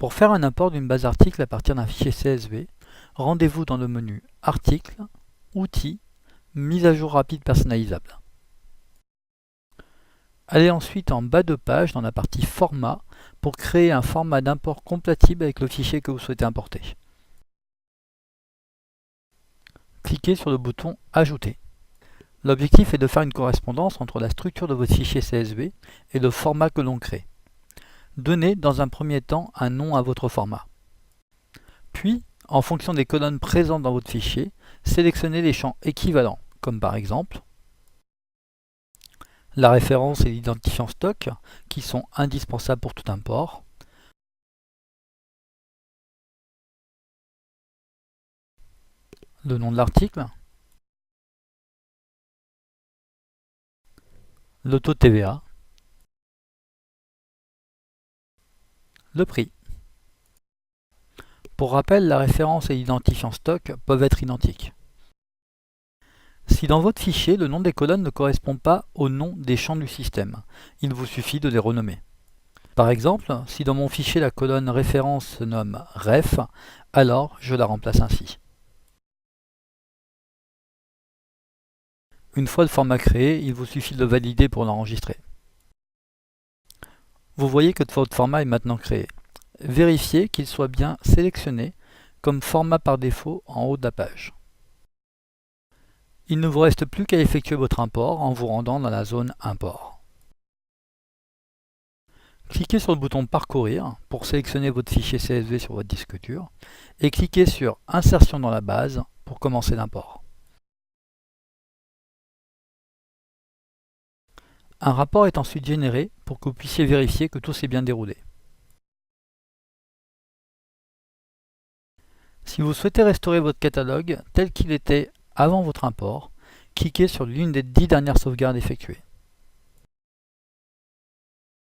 Pour faire un import d'une base article à partir d'un fichier CSV, rendez-vous dans le menu Articles, Outils, Mise à jour rapide personnalisable. Allez ensuite en bas de page dans la partie Format pour créer un format d'import compatible avec le fichier que vous souhaitez importer. Cliquez sur le bouton Ajouter. L'objectif est de faire une correspondance entre la structure de votre fichier CSV et le format que l'on crée. Donnez dans un premier temps un nom à votre format. Puis, en fonction des colonnes présentes dans votre fichier, sélectionnez les champs équivalents, comme par exemple la référence et l'identifiant stock, qui sont indispensables pour tout import, le nom de l'article, le taux de TVA, le prix. Pour rappel, la référence et l'identifiant stock peuvent être identiques. Si dans votre fichier, le nom des colonnes ne correspond pas au nom des champs du système, il vous suffit de les renommer. Par exemple, si dans mon fichier la colonne référence se nomme ref, alors je la remplace ainsi. Une fois le format créé, il vous suffit de le valider pour l'enregistrer. Vous voyez que votre format est maintenant créé. Vérifiez qu'il soit bien sélectionné comme format par défaut en haut de la page. Il ne vous reste plus qu'à effectuer votre import en vous rendant dans la zone Import. Cliquez sur le bouton Parcourir pour sélectionner votre fichier CSV sur votre disque dur et cliquez sur Insertion dans la base pour commencer l'import. Un rapport est ensuite généré pour que vous puissiez vérifier que tout s'est bien déroulé. Si vous souhaitez restaurer votre catalogue tel qu'il était avant votre import, cliquez sur l'une des 10 dernières sauvegardes effectuées.